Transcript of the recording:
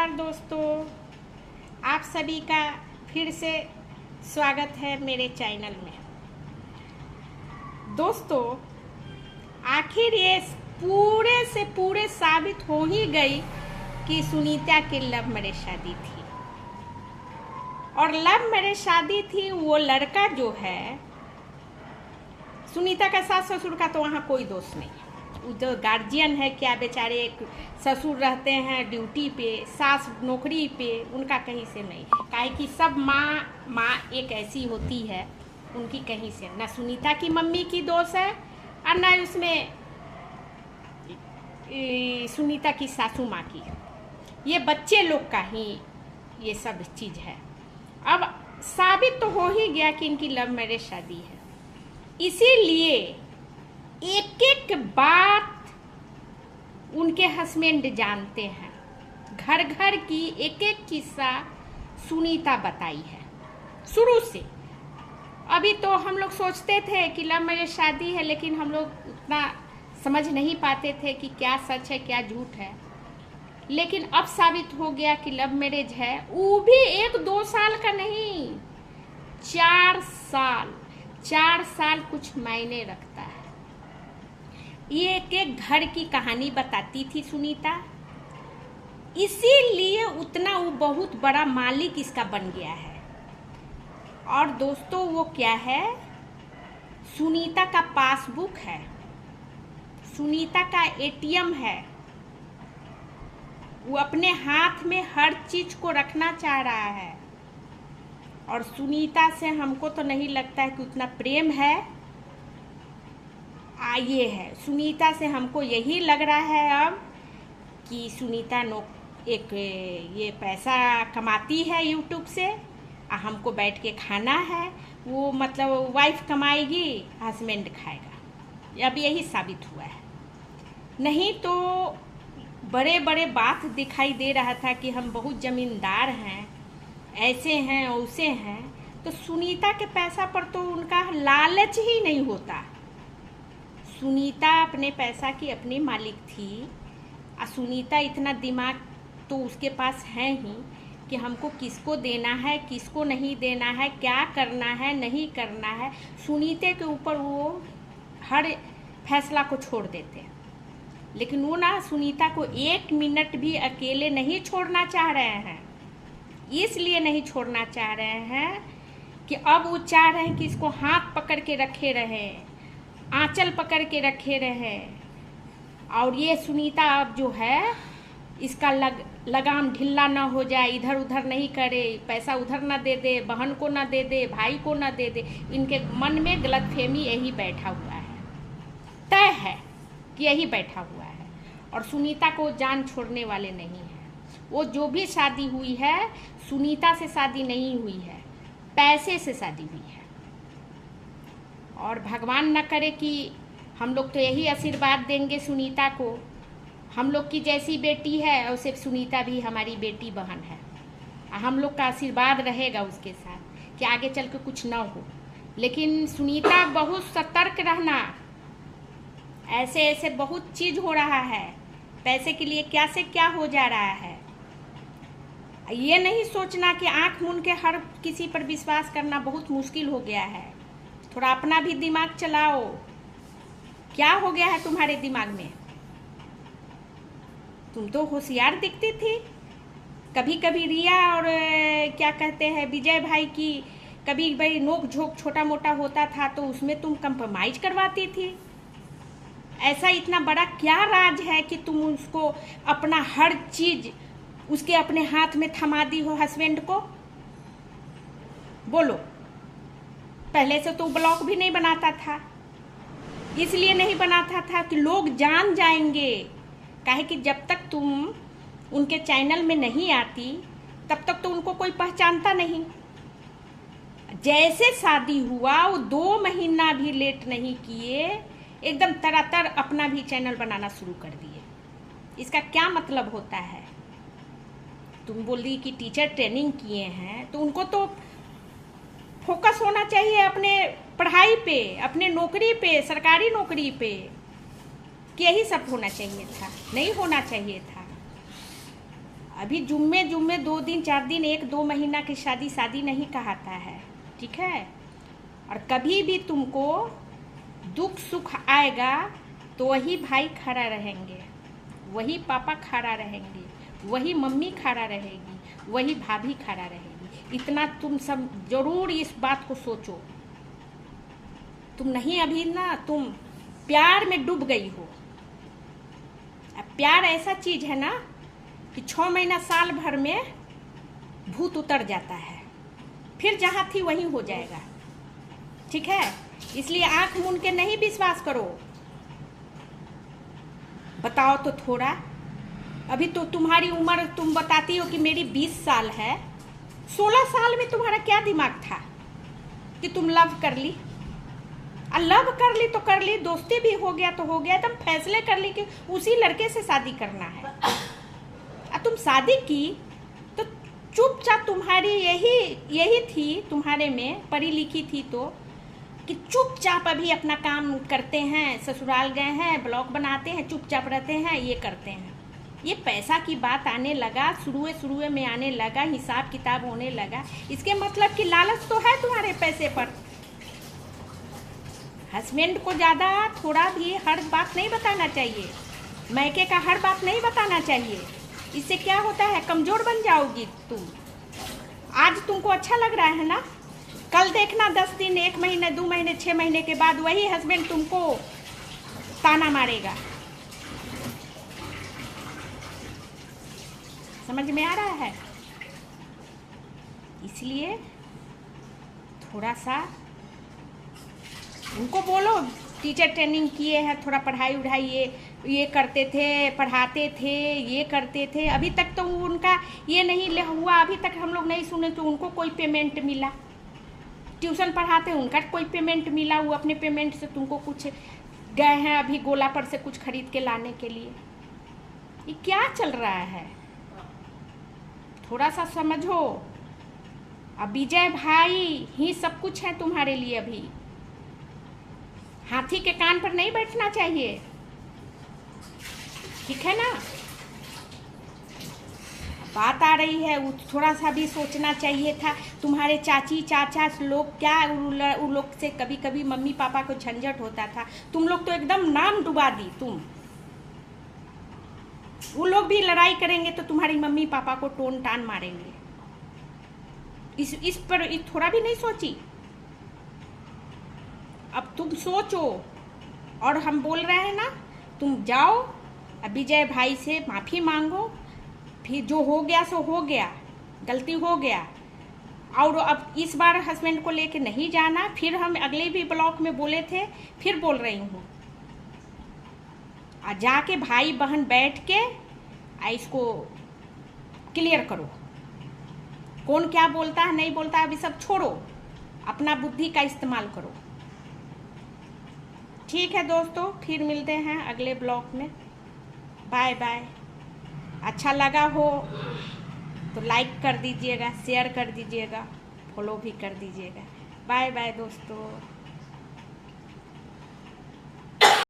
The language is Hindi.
नमस्कार दोस्तों, आप सभी का फिर से स्वागत है मेरे चैनल में। दोस्तों, आखिर ये पूरे से पूरे साबित हो ही गई कि सुनीता की लव मैरिज शादी थी। और लव मैरिज शादी थी, वो लड़का जो है, सुनीता का सास ससुर का तो वहाँ कोई दोष नहीं है। जो गार्जियन है, क्या बेचारे ससुर रहते हैं ड्यूटी पे, सास नौकरी पे, उनका कहीं से नहीं है। काहे कि सब माँ एक ऐसी होती है, उनकी कहीं से ना सुनीता की मम्मी की दोष है और ना उसमें सुनीता की सासू माँ की। ये बच्चे लोग का ही ये सब चीज़ है। अब साबित तो हो ही गया कि इनकी लव मैरिज शादी है, इसीलिए एक एक बात उनके हस्बैंड जानते हैं। घर घर की एक एक किस्सा सुनीता बताई है शुरू से। अभी तो हम लोग सोचते थे कि लव मैरिज शादी है, लेकिन हम लोग उतना समझ नहीं पाते थे कि क्या सच है क्या झूठ है। लेकिन अब साबित हो गया कि लव मैरिज है, वो भी 1-2 साल का नहीं, 4 साल। 4 साल कुछ मायने रखता है। ये एक घर की कहानी बताती थी सुनीता, इसीलिए उतना वो बहुत बड़ा मालिक इसका बन गया है। और दोस्तों, वो क्या है? सुनीता का पासबुक है, सुनीता का एटीएम है। वो अपने हाथ में हर चीज को रखना चाह रहा है। और सुनीता से हमको तो नहीं लगता है कि उतना प्रेम है। ये है, सुनीता से हमको यही लग रहा है अब कि सुनीता एक ये पैसा कमाती है यूट्यूब से, हमको बैठ के खाना है। वो मतलब वाइफ कमाएगी, हस्बैंड खाएगा। अब यही साबित हुआ है। नहीं तो बड़े बड़े बात दिखाई दे रहा था कि हम बहुत जमींदार हैं, ऐसे हैं वैसे हैं। तो सुनीता के पैसा पर तो उनका लालच ही नहीं होता। सुनीता अपने पैसा की अपनी मालिक थी। और सुनीता इतना दिमाग तो उसके पास है ही कि हमको किसको देना है, किसको नहीं देना है, क्या करना है, नहीं करना है। सुनीता के ऊपर वो हर फैसला को छोड़ देते। लेकिन वो ना सुनीता को 1 मिनट भी अकेले नहीं छोड़ना चाह रहे हैं। इसलिए नहीं छोड़ना चाह रहे हैं कि अब वो चाह रहे हैं कि इसको हाथ पकड़ के रखे रहे, आंचल पकड़ के रखे रहे। और ये सुनीता अब जो है, इसका लगाम ढीला ना हो जाए, इधर उधर नहीं करे, पैसा उधर ना दे दे, बहन को ना दे दे, भाई को ना दे दे। इनके मन में गलतफहमी यही बैठा हुआ है, तय है कि यही बैठा हुआ है। और सुनीता को जान छोड़ने वाले नहीं हैं। वो जो भी शादी हुई है, सुनीता से शादी नहीं हुई है, पैसे से शादी हुई है। और भगवान न करे कि हम लोग तो यही आशीर्वाद देंगे सुनीता को, हम लोग की जैसी बेटी है और सिर्फ सुनीता भी हमारी बेटी बहन है। हम लोग का आशीर्वाद रहेगा उसके साथ कि आगे चल के कुछ ना हो। लेकिन सुनीता बहुत सतर्क रहना। ऐसे ऐसे बहुत चीज हो रहा है, पैसे के लिए क्या से क्या हो जा रहा है। ये नहीं सोचना कि आंख मूंद के हर किसी पर विश्वास करना बहुत मुश्किल हो गया है। थोड़ा अपना भी दिमाग चलाओ। क्या हो गया है तुम्हारे दिमाग में? तुम तो होशियार दिखती थी। कभी कभी रिया और क्या कहते हैं विजय भाई की कभी भाई नोक झोंक छोटा मोटा होता था तो उसमें तुम कंप्रोमाइज करवाती थी। ऐसा इतना बड़ा क्या राज है कि तुम उसको अपना हर चीज उसके अपने हाथ में थमा दी हो हस्बैंड को? बोलो। पहले से तो ब्लॉग भी नहीं बनाता था, इसलिए नहीं बनाता था कि लोग जान जाएंगे। काहे कि जब तक तुम उनके चैनल में नहीं आती तब तक तो उनको कोई पहचानता नहीं। जैसे शादी हुआ, वो 2 महीना भी लेट नहीं किए, एकदम तरातर अपना भी चैनल बनाना शुरू कर दिए। इसका क्या मतलब होता है? तुम बोल रही कि टीचर ट्रेनिंग किए हैं, तो उनको तो फोकस होना चाहिए अपने पढ़ाई पे, अपने नौकरी पे, सरकारी नौकरी पे। यही सब होना चाहिए था, नहीं होना चाहिए था। अभी जुम्मे जुम्मे 2 दिन 4 दिन 1-2 महीना की शादी नहीं कहता है, ठीक है। और कभी भी तुमको दुख सुख आएगा तो वही भाई खड़ा रहेंगे, वही पापा खड़ा रहेंगे, वही मम्मी खड़ा रहेगी, वही भाभी खड़ा रहेगी। इतना तुम सब जरूर इस बात को सोचो। तुम नहीं, अभी ना तुम प्यार में डूब गई हो। प्यार ऐसा चीज है ना कि 6 महीना साल भर में भूत उतर जाता है, फिर जहाँ थी वहीं हो जाएगा, ठीक है। इसलिए आंख मूंद के नहीं विश्वास करो। बताओ तो थोड़ा, अभी तो तुम्हारी उम्र, तुम बताती हो कि मेरी 20 साल है। 16 साल में तुम्हारा क्या दिमाग था कि तुम लव कर ली? लव कर ली तो कर ली, दोस्ती भी हो गया तो हो गया, तुम फैसले कर ली कि उसी लड़के से शादी करना है। तुम शादी की तो चुपचाप, तुम्हारी यही थी, तुम्हारे में पढ़ी लिखी थी तो, कि चुपचाप अभी अपना काम करते हैं, ससुराल गए हैं, ब्लॉग बनाते हैं, चुपचाप रहते हैं, ये करते हैं। ये पैसा की बात आने लगा, शुरुए में आने लगा, हिसाब किताब होने लगा, इसके मतलब कि लालच तो है तुम्हारे पैसे पर। हस्बैंड को ज़्यादा थोड़ा भी हर बात नहीं बताना चाहिए, मैके का हर बात नहीं बताना चाहिए। इससे क्या होता है, कमज़ोर बन जाओगी तुम। आज तुमको अच्छा लग रहा है ना, कल देखना 10 दिन, 1 महीने, 2 महीने, 6 महीने के बाद वही हस्बैंड तुमको ताना मारेगा। समझ में आ रहा है? इसलिए थोड़ा सा उनको बोलो, टीचर ट्रेनिंग किए हैं, थोड़ा पढ़ाई उढ़ाई ये करते थे, पढ़ाते थे, ये करते थे। अभी तक तो उनका ये नहीं हुआ, अभी तक हम लोग नहीं सुने तो उनको कोई पेमेंट मिला। ट्यूशन पढ़ाते उनका कोई पेमेंट मिला, वो अपने पेमेंट से तुमको कुछ गए हैं अभी गोला पर से कुछ खरीद के लाने के लिए। ये क्या चल रहा है? थोड़ा सा समझो। अब विजय भाई ही सब कुछ है तुम्हारे लिए। अभी हाथी के कान पर नहीं बैठना चाहिए, ठीक है ना। बात आ रही है, थोड़ा सा भी सोचना चाहिए था। तुम्हारे चाची चाचा लोग क्या, उन लोग से कभी कभी मम्मी पापा को झंझट होता था, तुम लोग तो एकदम नाम डुबा दी तुम। वो लोग भी लड़ाई करेंगे तो तुम्हारी मम्मी पापा को टोन टान मारेंगे। इस पर थोड़ा भी नहीं सोची। अब तुम सोचो, और हम बोल रहे हैं ना, तुम जाओ विजय भाई से माफ़ी मांगो। फिर जो हो गया सो हो गया, गलती हो गया। और अब इस बार हस्बैंड को लेके नहीं जाना। फिर हम अगले भी ब्लॉग में बोले थे, फिर बोल रही हूँ, जाके भाई बहन बैठ के इसको क्लियर करो। कौन क्या बोलता है नहीं बोलता है अभी सब छोड़ो, अपना बुद्धि का इस्तेमाल करो। ठीक है दोस्तों, फिर मिलते हैं अगले ब्लॉग में। Bye bye. अच्छा लगा हो तो लाइक कर दीजिएगा, शेयर कर दीजिएगा, फॉलो भी कर दीजिएगा। बाय बाय दोस्तों।